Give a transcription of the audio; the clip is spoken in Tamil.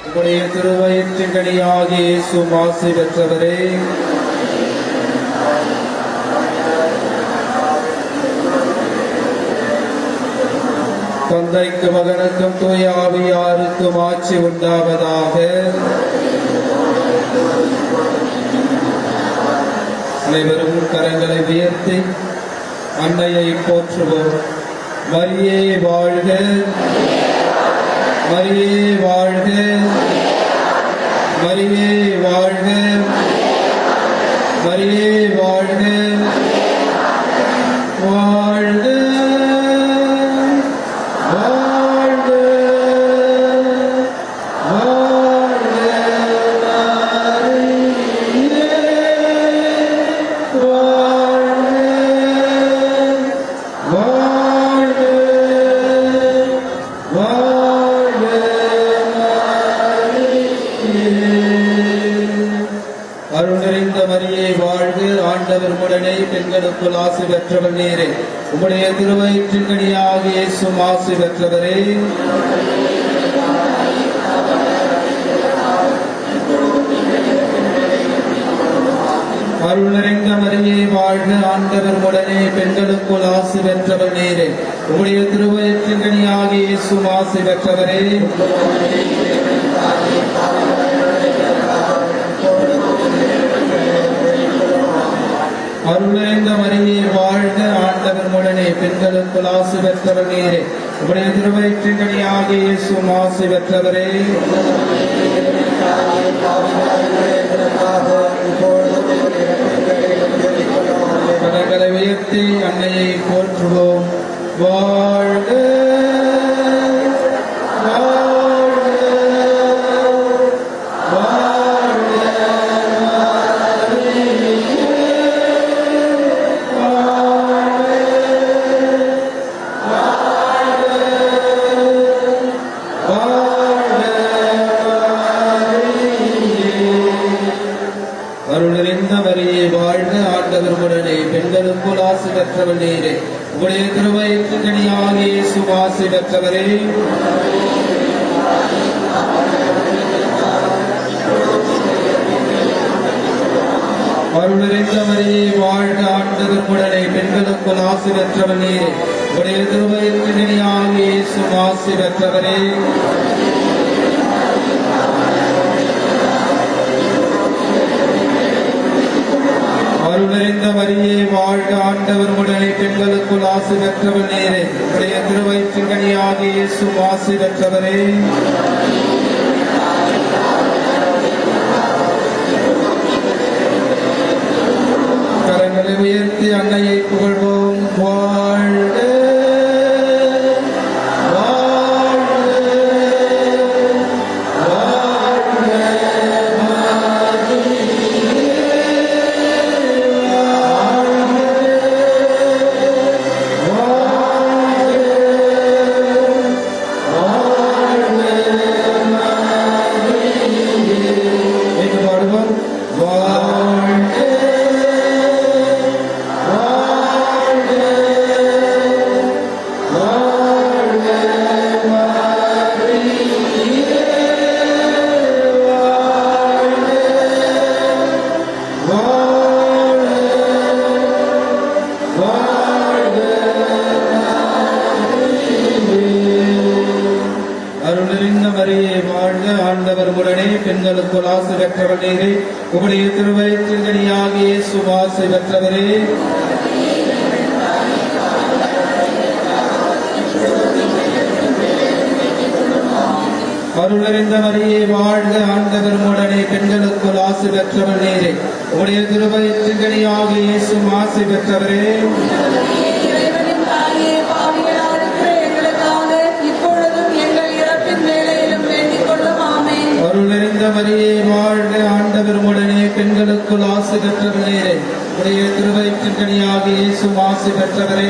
உம்முடைய திருவயிற்றின் கனியாகிய இயேசுவும் ஆசி பெற்றவரே. தந்தைக்கு மகனுக்கும் தூய ஆவியாருக்கும் ஆட்சி உண்டாவதாக. அனைவரும் கரங்களை உயர்த்தி அன்னையை போற்றுவோம். மரியே வாழ்க, மரியே வாழ்க, மரியே வாழ்க, மரியே வாழ்க, வாழ்க வாழ்க வாழ்க அருள் நிறைந்த மரியே வாழ்க. ஆண்டவர் உடனே பெண்களுக்குள் ஆசி பெற்றவர் நீரே. உம்முடைய திருவயிற்றின் கனியாகிய இயேசுவும் ஆசி பெற்றவரே. அருள் நிறைந்த மரியே வாழ்க. ஆண்டவர் உடனே பெண்களுக்குள் ஆசி பெற்றவர் நீரே. உம்முடைய திருவயிற்றின் கனியாகிய இயேசுவும் ஆசி பெற்றவரே. அருள் நிறைந்த மரியே வாழ்க. ஆண்டவர் உடனே பெண்களுக்குள் ஆசி பெற்றவர் நீரே. உம்முடைய திருவயிற்றின் கனியாகிய இயேசுவும் ஆசி பெற்றவரே. கரங்களை உயர்த்தி அன்னையை போற்றுவோம். வாழ்க பெண்களுக்குள் ஆசி பெற்றவர் நீரே. உம்முடைய திருவயிற்றின் கனியாகிய இயேசுவும் ஆசி பெற்றவரே. அருள் நிறைந்த மரியே வாழ்க. ஆண்டவர் உடனே பெண்களுக்குள் ஆசி பெற்றவர் நீரே. உம்முடைய திருவயிற்றின் கனியாகிய இயேசுவும் ஆசி பெற்றவரே. அருள் நிறைந்த மரியே வாழ்க. ஆண்டவர் உடனே பெண்களுக்குள் ஆசி பெற்றவர் நீரே. உம்முடைய திருவயிற்றின் கனியாகிய இயேசுவும் ஆசி பெற்றவரே. கரங்களை உயர்த்தி அன்னையை புகழ்வோம். வாழ்க ஆண்டவர் உடனே பெண்களுக்குள் ஆசி பெற்றவர் நீரே. உம்முடைய திருவயிற்றின் கனியாகிய இயேசுவும் ஆசி பெற்றவரே. அருள் நிறைந்த மரியே வாழ்க. ஆண்டவர் உடனே பெண்களுக்குள் ஆசி பெற்றவர் நீரே. உம்முடைய திருவயிற்றின் கனியாகிய இயேசுவும் ஆசி பெற்றவரே. அருள் நிறைந்த மரியே வாழ்க. ஆண்டவர் உடனே பெண்களுக்குள் ஆசி பெற்றவர் நீரே. உடைய திருவயிற்றின் கனியாகிய இயேசுவும் ஆசி பெற்றவரே.